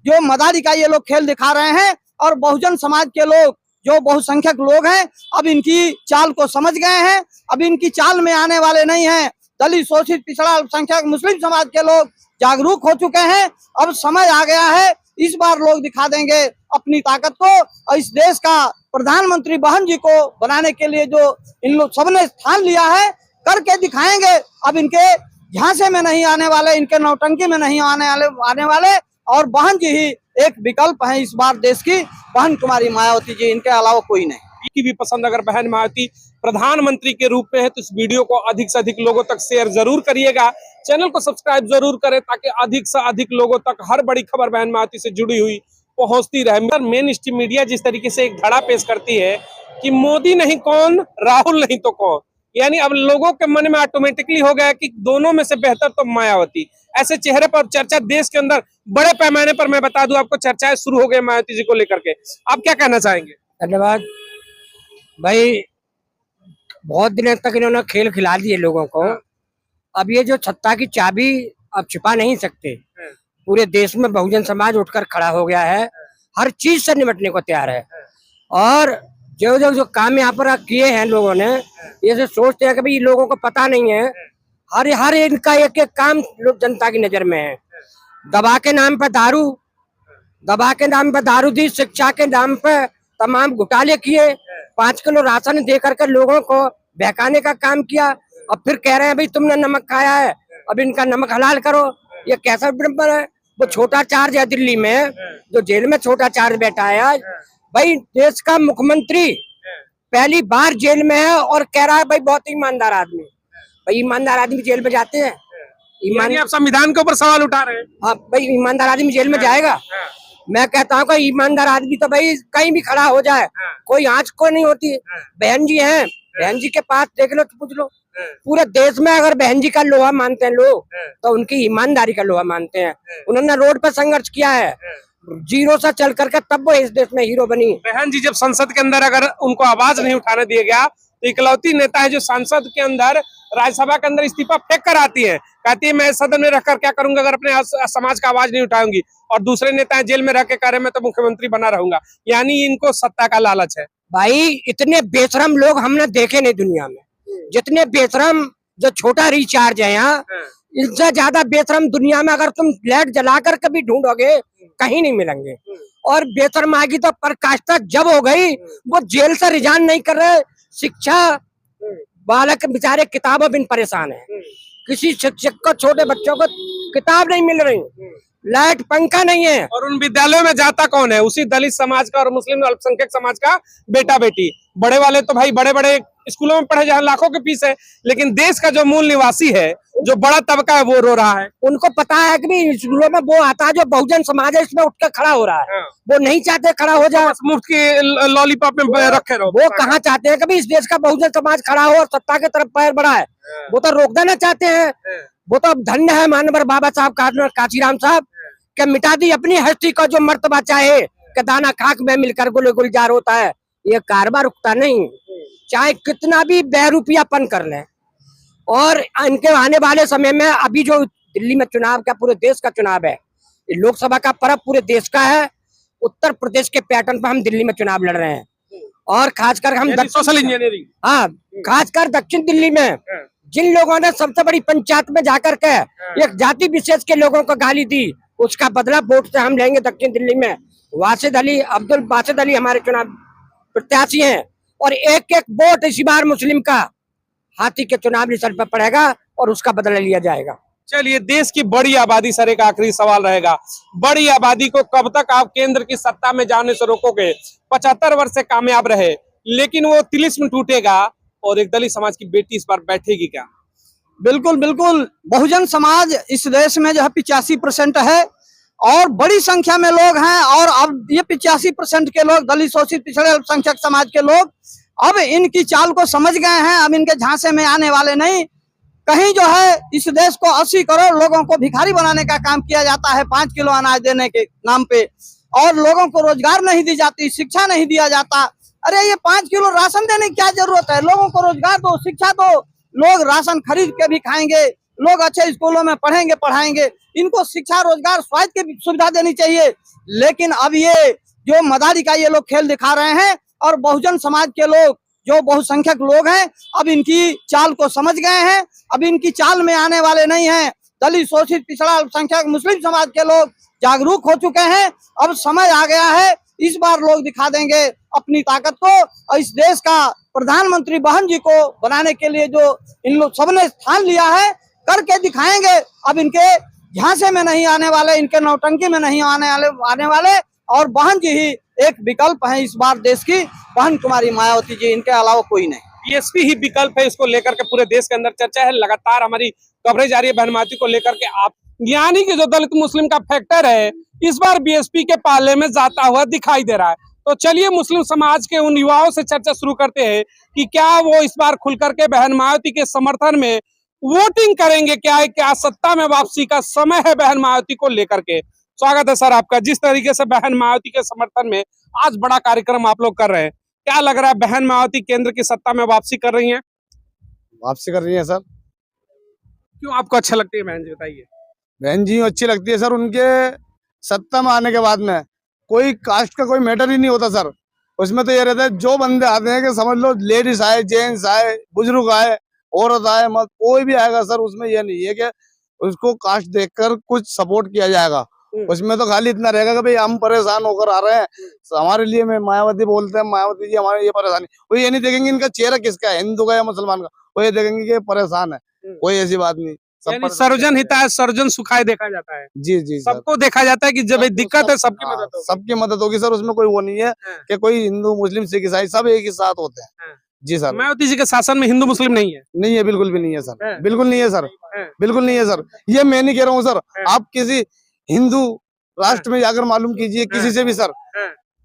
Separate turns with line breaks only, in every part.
जो मदारी का ये लोग खेल दिखा रहे हैं। और बहुजन समाज के लोग, जो बहुसंख्यक लोग हैं, अब इनकी चाल को समझ गए हैं। अब इनकी चाल में आने वाले नहीं हैं। दलित, शोषित, पिछड़ा, अल्पसंख्यक, मुस्लिम समाज के लोग जागरूक हो चुके हैं। अब समय आ गया है, इस बार लोग दिखा देंगे अपनी ताकत को। और इस देश का प्रधानमंत्री बहन जी को बनाने के लिए जो इन लोग सबने स्थान लिया है, करके दिखाएंगे। अब इनके झांसे में नहीं आने वाले, इनके नौटंकी में नहीं आने वाले। और बहन जी ही एक विकल्प है इस बार देश की, बहन कुमारी मायावती जी, इनके अलावा कोई नहीं।
की भी पसंद अगर बहन मायावती प्रधानमंत्री के रूप में है तो इस वीडियो को अधिक से अधिक लोगों तक शेयर जरूर करिएगा। चैनल को सब्सक्राइब जरूर करें ताकि अधिक से अधिक लोगों तक हर बड़ी खबर बहन मायावती से जुड़ी हुई पहुंचती रहे। मेन स्ट्रीम मीडिया जिस तरीके से एक धड़ा पेश करती है कि मोदी नहीं कौन, राहुल नहीं तो कौन, यानी अब लोगों के मन में ऑटोमेटिकली हो गया कि दोनों में से बेहतर तो मायावती। ऐसे चेहरे पर चर्चा देश के अंदर बड़े पैमाने पर, मैं बता दूं आपको, चर्चाएं शुरू हो गई मायावती जी को लेकर के। आप क्या कहना चाहेंगे?
धन्यवाद भाई। बहुत दिनों तक इन्होंने खेल खिला दिए लोगों को। अब ये जो सत्ता की चाबी अब छिपा नहीं सकते। पूरे देश में बहुजन समाज उठकर खड़ा हो गया है, हर चीज से निपटने को तैयार है। और जो काम यहाँ पर किए हैं लोगों ने, ये से सोचते हैं कि भाई लोगों को पता नहीं है। हर इनका एक एक काम जनता की नजर में है। दवा के नाम पर दारू दी, शिक्षा के नाम पर तमाम घोटाले किए, 5 किलो राशन दे करके लोगों को बहकाने का काम किया। अब फिर कह रहे हैं भाई तुमने नमक खाया है, अब इनका नमक हलाल करो। ये कैसा नंबर है? वो छोटा चार्ज है दिल्ली में, जो जेल में छोटा चार्ज बैठा है आज। भाई देश का मुख्यमंत्री पहली बार जेल में है और कह रहा है भाई बहुत ईमानदार आदमी। भाई ईमानदार आदमी जेल में जाते हैं?
आप संविधान के ऊपर सवाल उठा रहे हैं?
हाँ भाई, ईमानदार आदमी जेल में जाएगा? मैं कहता हूँ कि ईमानदार आदमी तो भाई कहीं भी खड़ा हो जाए, कोई आंच को नहीं होती। बहन जी हैं, बहन जी के पास देख लो तो पूछ लो। पूरे देश में अगर बहन जी का लोहा मानते हैं लोग, तो उनकी ईमानदारी का लोहा मानते हैं। उन्होंने रोड पर संघर्ष किया है, जीरो से चल करके तब वो इस देश में हीरो बनी।
बहन जी जब संसद के अंदर अगर उनको आवाज नहीं उठाने दिया गया, तो इकलौती नेता है जो संसद के अंदर, राज्यसभा के अंदर इस्तीफा फेंक कर आती है। कहती है मैं सदन में रहकर क्या करूंगा अगर अपने समाज का आवाज नहीं उठाऊंगी। और दूसरे नेता जेल में रह के कह रहे मैं तो मुख्यमंत्री बना रहूंगा। यानी इनको सत्ता का लालच है।
भाई इतने बेशरम लोग हमने देखे नहीं दुनिया में। जितने बेशरम, जो छोटा रिचार्ज है यहाँ, इससे ज्यादा बेशरम दुनिया में अगर तुम लाइट जलाकर कभी ढूंढोगे कहीं नहीं मिलेंगे। और बेशरम आएगी तो पराकाष्ठा जब हो गई, वो जेल से रिजाइन नहीं कर रहे। शिक्षा बालक बेचारे किताबों बिन परेशान है। किसी शिक्षक को, छोटे बच्चों को किताब नहीं मिल रही, लाइट पंखा नहीं है।
और उन विद्यालयों में जाता कौन है? उसी दलित समाज का और मुस्लिम अल्पसंख्यक समाज का बेटा बेटी। बड़े वाले तो भाई बड़े बड़े स्कूलों में पढ़े जहाँ लाखों की फीस है, लेकिन देश का जो मूल निवासी है, जो बड़ा तबका है, वो रो रहा है।
उनको पता है कि स्कूलों में वो आता है जो बहुजन समाज है, इसमें उठ कर खड़ा हो रहा है। वो नहीं चाहते खड़ा हो जाए,
मुफ्त की लॉलीपॉप में रखे रहो।
वो कहाँ चाहते हैं कभी इस देश का बहुजन समाज खड़ा हो और सत्ता की तरफ पैर बढ़ाए? वो तो रोक देना चाहते हैं। वो तो धन्य है मानवर बाबा साहब काशीराम साहब के मिटा दी अपनी हस्ती का जो मर्तबा चाहे कि दाना खाक में मिलकर गुलजार होता है। ये कारबार रुकता नहीं, चाहे कितना भी बेरुपयापन कर ले। और इनके आने वाले समय में, अभी जो दिल्ली में चुनाव का, पूरे देश का चुनाव है, लोकसभा का पर्व पूरे देश का है। उत्तर प्रदेश के पैटर्न पर हम दिल्ली में चुनाव लड़ रहे हैं। और खासकर हम
सोशल इंजीनियरिंग,
हाँ, खासकर दक्षिण दिल्ली में जिन लोगों ने सबसे बड़ी पंचायत में जाकर के एक जाति विशेष के लोगों को गाली दी, उसका बदला वोट से हम लेंगे। दक्षिण दिल्ली में अब्दुल बासित अली हमारे चुनाव प्रत्याशी हैं। और एक एक वोट इसी बार मुस्लिम का हाथी के चुनाव रिजल्ट पर पड़ेगा और उसका बदला लिया जाएगा।
चलिए, देश की बड़ी आबादी, सर एक आखिरी सवाल रहेगा, बड़ी आबादी को कब तक आप केंद्र की सत्ता में जाने से रोकोगे? 75 वर्ष से कामयाब रहे, लेकिन वो तिलिस्म टूटेगा और एक दलित समाज की बेटी इस बार बैठेगी क्या?
बिल्कुल बिल्कुल, बहुजन समाज इस देश में जो है 85% है और बड़ी संख्या में लोग हैं। और अब ये 85% के लोग दलित, शोषित, पिछड़े, अल्पसंख्यक समाज के लोग अब इनकी चाल को समझ गए हैं। अब इनके झांसे में आने वाले नहीं। कहीं जो है इस देश को 80 करोड़ लोगों को भिखारी बनाने का काम किया जाता है 5 किलो अनाज देने के नाम पे, और लोगों को रोजगार नहीं दी जाती, शिक्षा नहीं दिया जाता। अरे ये 5 किलो राशन देने की क्या जरूरत है? लोगों को रोजगार दो, शिक्षा दो, लोग राशन खरीद के भी खाएंगे। लोग अच्छे स्कूलों में पढ़ेंगे पढ़ाएंगे, इनको शिक्षा रोजगार स्वास्थ्य की सुविधा देनी चाहिए। लेकिन अब ये जो मदारी का ये लोग खेल दिखा रहे हैं और बहुजन समाज के लोग जो बहुसंख्यक लोग हैं अब इनकी चाल को समझ गए हैं, अब इनकी चाल में आने वाले नहीं हैं। दलित शोषित पिछड़ा अल्पसंख्यक मुस्लिम समाज के लोग जागरूक हो चुके हैं। अब समय आ गया है, इस बार लोग दिखा देंगे अपनी ताकत को और इस देश का प्रधानमंत्री बहन जी को बनाने के लिए जो इन लोग सबने स्थान लिया है करके दिखाएंगे। अब इनके झांसे में नहीं आने वाले, इनके नौटंकी में नहीं आने वाले और बहन जी ही एक विकल्प है इस बार देश की, बहन कुमारी मायावती जी, इनके अलावा कोई नहीं।
बीएसपी ही विकल्प है, इसको लेकर के पूरे देश के अंदर चर्चा है। लगातार हमारी कवरेज आ रही है बहन मायावती को लेकर के। आप यानी कि जो दलित मुस्लिम का फैक्टर है इस बार बीएसपी के पाले में जाता हुआ दिखाई दे रहा है। तो चलिए मुस्लिम समाज के उन युवाओं से चर्चा शुरू करते हैं कि क्या वो इस बार खुल करके बहन मायावती के समर्थन में वोटिंग करेंगे। क्या सत्ता में वापसी का समय है बहन मायावती को लेकर के। स्वागत है सर आपका। जिस तरीके से बहन मायावती के समर्थन में आज बड़ा कार्यक्रम आप लोग कर रहे हैं, क्या लग रहा है बहन मायावती केंद्र की सत्ता में वापसी कर रही हैं?
वापसी कर रही है सर।
क्यों आपको अच्छा लगती है बहन जी, बताइए।
बहन जी अच्छी लगती है सर। उनके सत्ता में आने के बाद में कोई कास्ट का कोई मैटर ही नहीं होता सर। उसमें तो ये रहता है जो बंदे आते हैं कि समझ लो लेडीज आए, जेंट्स आए, बुजुर्ग आए, औरत आए, मत कोई भी आएगा सर। उसमें ये नहीं है कि उसको कास्ट देखकर कुछ सपोर्ट किया जाएगा। उसमें तो खाली इतना रहेगा कि भाई हम परेशान होकर आ रहे हैं, हमारे लिए में मायावती बोलते हैं, मायावती जी हमारे ये परेशानी। वो ये नहीं देखेंगे इनका चेहरा किसका है, हिंदू का या मुसलमान का, वो ये देखेंगे कि परेशान है। कोई ऐसी बात नहीं।
यानी सर्वजन हिताय सर्वजन सुखाय देखा जाता है।
जी जी सर।
सबको देखा जाता है कि जब दिक्कत है सबकी मदद होगी।
सबकी मदद होगी सर। उसमें कोई वो नहीं है कि कोई हिंदू मुस्लिम सिख ईसाई सब एक ही साथ होते हैं। जी सर।
मायावती जी के शासन में हिंदू मुस्लिम नहीं है?
नहीं है, बिल्कुल भी नहीं है सर। बिल्कुल नहीं है सर। बिल्कुल नहीं है सर। ये मैं नहीं कह रहा हूँ सर। आप किसी हिंदू राष्ट्र में जाकर मालूम कीजिए किसी से भी सर,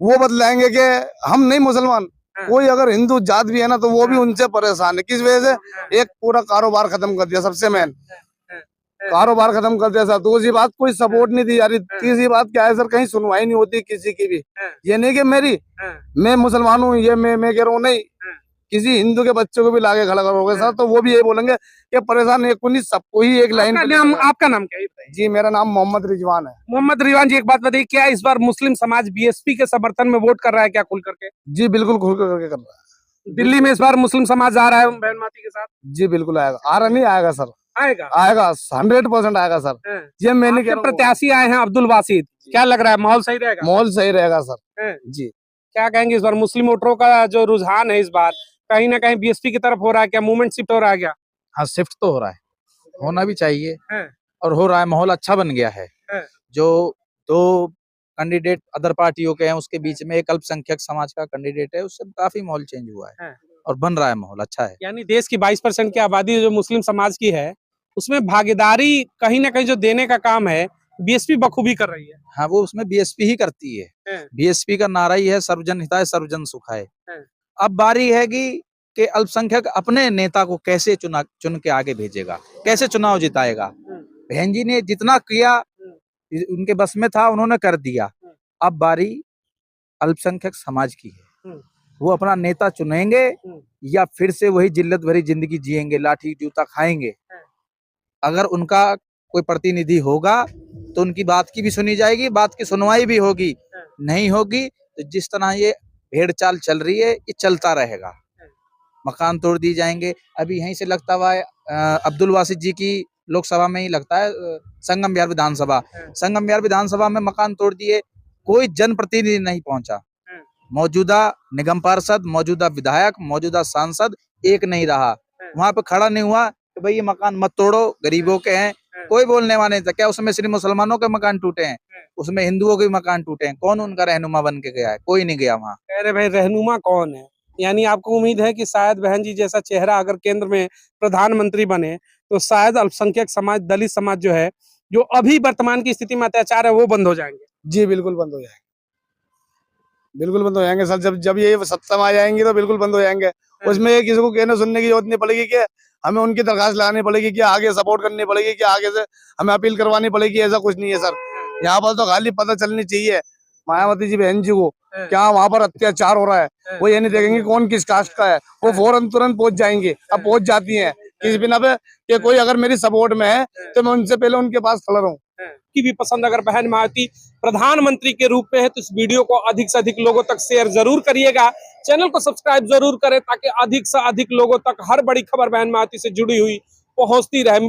वो बतलाएंगे कि हम नहीं मुसलमान। कोई अगर हिंदू जात भी है ना तो वो भी उनसे परेशान है। किस वजह से? एक पूरा कारोबार खत्म कर दिया। सबसे मेन कारोबार खत्म कर दिया सर। दूसरी बात कोई सपोर्ट नहीं दी जा रही। तीसरी बात क्या है सर, कहीं सुनवाई नहीं होती किसी की भी। ये नहीं कि मैं मुसलमान हूँ, ये मैं कह रहा हूँ नहीं, किसी हिंदू के बच्चों को भी लाके खड़ा करोगे सर तो वो भी यही बोलेंगे कि परेशान एक को नहीं, सबको ही एक लाइन।
आपका नाम क्या है?
जी मेरा नाम मोहम्मद रिजवान है।
मोहम्मद रिजवान जी, एक बात बताइए, क्या इस बार मुस्लिम समाज बीएसपी के समर्थन में वोट कर रहा है क्या खुल करके?
जी बिल्कुल खुल करके कर रहा है।
दिल्ली में इस बार मुस्लिम समाज आ रहा है बहन मायावती के साथ?
जी बिल्कुल आएगा। आ रहा नहीं, आएगा सर।
आएगा,
आएगा 100% आएगा सर। ये मैंने
क्या प्रत्याशी आए हैं अब्दुल वासिद, क्या लग रहा है माहौल सही रहेगा?
माहौल सही रहेगा सर। जी
क्या कहेंगे इस बार मुस्लिम वोटरों का जो रुझान है इस बार कहीं ना कहीं बीएसपी की तरफ हो रहा है क्या? मूवमेंट शिफ्ट हो रहा है क्या?
हाँ शिफ्ट तो हो रहा है, होना भी चाहिए और हो रहा है। माहौल अच्छा बन गया है। जो दो कैंडिडेट अदर पार्टियों के हैं उसके बीच में एक अल्पसंख्यक समाज का कैंडिडेट है, उससे काफी माहौल चेंज हुआ है और बन रहा है, माहौल अच्छा है।
यानी देश की 22% की आबादी जो मुस्लिम समाज की है उसमें भागीदारी कहीं ना कहीं जो देने का काम है बीएसपी बखूबी कर रही है।
हाँ वो उसमें बीएसपी ही करती है। बीएसपी का नारा ही है सर्वजन हिताय सर्वजन सुखाय। अब बारी है कि अल्पसंख्यक अपने नेता को कैसे चुन के आगे भेजेगा, कैसे चुनाव जिताएगा। बहन जी ने जितना किया उनके बस में था उन्होंने कर दिया। अब बारी अल्पसंख्यक समाज की है, वो अपना नेता चुनेंगे या फिर से वही जिल्लत भरी जिंदगी जिएंगे, लाठी जूता खाएंगे। अगर उनका कोई प्रतिनिधि होगा तो उनकी बात की भी सुनी जाएगी, बात की सुनवाई भी होगी। नहीं होगी तो जिस तरह ये भेड़ चाल चल रही है ये चलता रहेगा। मकान तोड़ दिए जाएंगे। अभी यहीं से लगता हुआ अब्दुल वासिद जी की लोकसभा में ही लगता है संगम विहार विधानसभा। संगम विहार विधानसभा में मकान तोड़ दिए, कोई जनप्रतिनिधि नहीं पहुंचा। मौजूदा निगम पार्षद, मौजूदा विधायक, मौजूदा सांसद एक नहीं रहा, वहां पे खड़ा नहीं हुआ कि भाई ये मकान मत तोड़ो, गरीबों के हैं। कोई बोलने वाला नहीं था। क्या उसमें सिर्फ मुसलमानों के मकान टूटे हैं? उसमें हिंदुओं के मकान टूटे हैं। कौन उनका रहनुमा बन के गया है? कोई नहीं गया वहाँ।
अरे भाई रहनुमा कौन है? यानी आपको उम्मीद है कि शायद बहन जी जैसा चेहरा अगर केंद्र में प्रधानमंत्री बने तो शायद अल्पसंख्यक समाज, दलित समाज जो है, जो अभी वर्तमान की स्थिति में अत्याचार है वो बंद हो जाएंगे?
जी बिल्कुल बंद हो जाएंगे, बिल्कुल बंद हो जाएंगे सर। जब ये सत्ता में आ जाएंगे तो बिल्कुल बंद हो जाएंगे। उसमें किसी को कहने सुनने की जरूरत नहीं पड़ेगी कि हमें उनकी दरखास्त लगानी पड़ेगी, कि आगे सपोर्ट करनी पड़ेगी, कि आगे से हमें अपील करवानी पड़ेगी। ऐसा कुछ नहीं है सर। यहाँ पर तो खाली पता चलनी चाहिए मायावती जी बहन जी को क्या वहाँ पर अत्याचार हो रहा है। वो ये नहीं देखेंगे कौन किस कास्ट का है, वो फौरन तुरंत पहुंच जाएंगे। अब पहुंच जाती हैं किसी बिना पे कि कोई अगर मेरी सपोर्ट में है तो मैं उनसे पहले उनके पास खड़ा रहूं।
की भी पसंद अगर बहन मायावती प्रधानमंत्री के रूप में है तो इस वीडियो को अधिक से अधिक लोगों तक शेयर जरूर करिएगा। चैनल को सब्सक्राइब जरूर करें ताकि अधिक से अधिक लोगों तक हर बड़ी खबर बहन मायावती से जुड़ी हुई पहुंचती रहे।